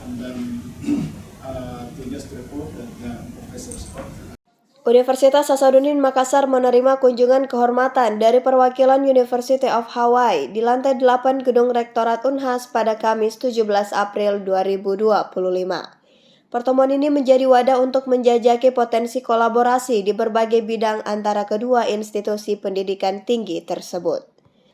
and then to just report that Professor Scott. Universitas Hasanuddin Makassar menerima kunjungan kehormatan dari perwakilan University of Hawaii di lantai 8 Gedung Rektorat Unhas pada Kamis 17 April 2025. Pertemuan ini menjadi wadah untuk menjajaki potensi kolaborasi di berbagai bidang antara kedua institusi pendidikan tinggi tersebut.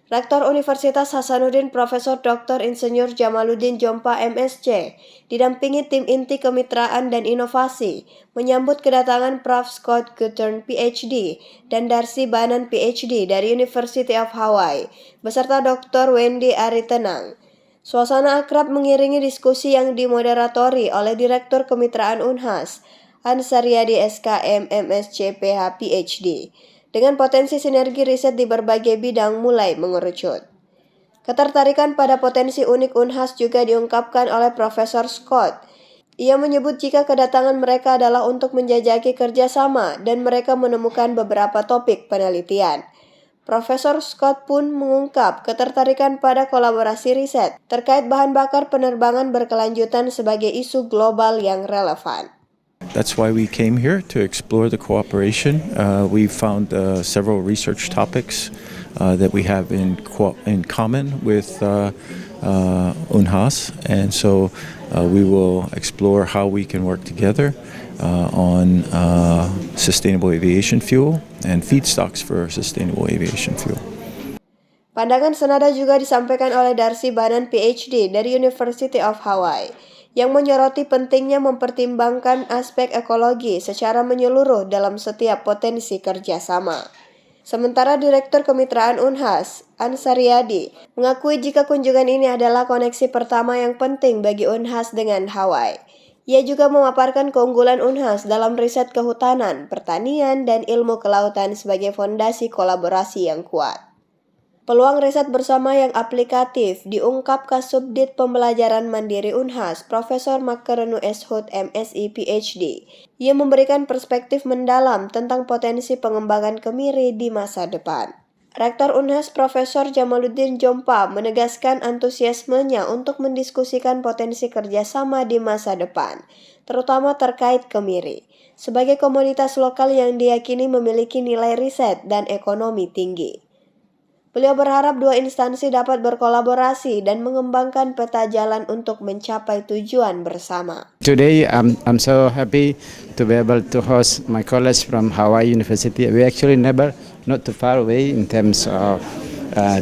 Rektor Universitas Hasanuddin Profesor Dr. Insinyur Jamaluddin Jompa MSc didampingi tim inti kemitraan dan inovasi menyambut kedatangan Prof. Scott Guttern PhD dan Darcy Banan PhD dari University of Hawaii beserta Dr. Wendy Aritenang. Suasana akrab mengiringi diskusi yang dimoderatori oleh Direktur Kemitraan Unhas, Ansariadi SKM MSc PH PhD. Dengan potensi sinergi riset di berbagai bidang mulai mengerucut. Ketertarikan pada potensi unik Unhas juga diungkapkan oleh Profesor Scott. Ia menyebut jika kedatangan mereka adalah untuk menjajaki kerjasama dan mereka menemukan beberapa topik penelitian. Profesor Scott pun mengungkap ketertarikan pada kolaborasi riset terkait bahan bakar penerbangan berkelanjutan sebagai isu global yang relevan. That's why we came here, to explore the cooperation. We found several research topics that we have in common with Unhas, and so we will explore how we can work together on sustainable aviation fuel and feedstocks for sustainable aviation fuel. Pandangan senada juga disampaikan oleh Darcy Banan PhD dari University of Hawaii, yang menyoroti pentingnya mempertimbangkan aspek ekologi secara menyeluruh dalam setiap potensi kerjasama. Sementara Direktur Kemitraan Unhas, Ansariadi, mengakui jika kunjungan ini adalah koneksi pertama yang penting bagi Unhas dengan Hawaii. Ia juga memaparkan keunggulan Unhas dalam riset kehutanan, pertanian, dan ilmu kelautan sebagai fondasi kolaborasi yang kuat. Peluang riset bersama yang aplikatif diungkap Kasubdit Pembelajaran Mandiri Unhas, Profesor Makarenu S. Hud MSI PhD. Ia memberikan perspektif mendalam tentang potensi pengembangan kemiri di masa depan. Rektor Unhas Profesor Jamaluddin Jompa menegaskan antusiasmenya untuk mendiskusikan potensi kerjasama di masa depan, terutama terkait kemiri, sebagai komoditas lokal yang diyakini memiliki nilai riset dan ekonomi tinggi. Beliau berharap dua instansi dapat berkolaborasi dan mengembangkan peta jalan untuk mencapai tujuan bersama. Today, I'm so happy to be able to host my colleagues from Hawaii University. We actually not too far away in terms of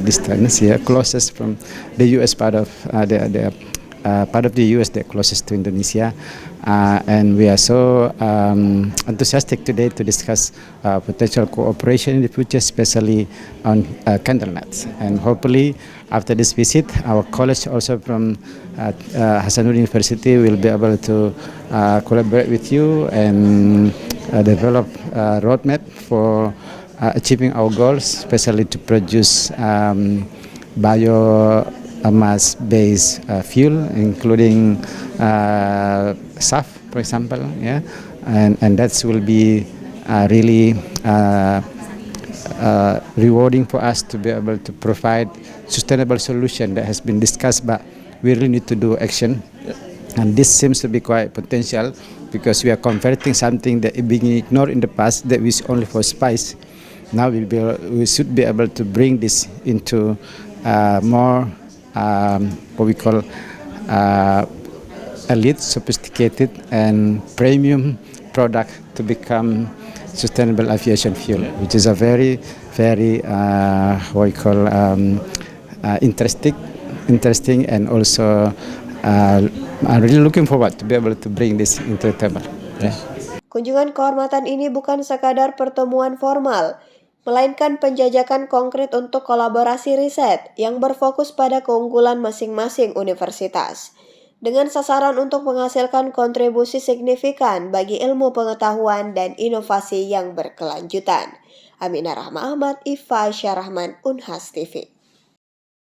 distance. Yeah, closest from the U.S. part of part of the U.S. that closest to Indonesia, and we are so enthusiastic today to discuss potential cooperation in the future, especially on candle nuts. And hopefully, after this visit, our college also from Hasanuddin University will be able to collaborate with you and develop a roadmap for achieving our goals, especially to produce biomass-based fuel, including SAF, for example, yeah, and that will be really rewarding for us to be able to provide sustainable solution that has been discussed, but we really need to do action. And this seems to be quite potential because we are converting something that is being ignored in the past that was only for spice. Now we should be able to bring this into more what we call elite, sophisticated, and premium product to become sustainable aviation fuel, which is a very, very what we call interesting, and also I'm really looking forward to be able to bring this into the table. Yeah. Kunjungan kehormatan ini bukan sekadar pertemuan formal, melainkan penjajakan konkret untuk kolaborasi riset yang berfokus pada keunggulan masing-masing universitas, dengan sasaran untuk menghasilkan kontribusi signifikan bagi ilmu pengetahuan dan inovasi yang berkelanjutan. Aminah Rahma Ahmad, Ifa Syarahman, Unhas TV.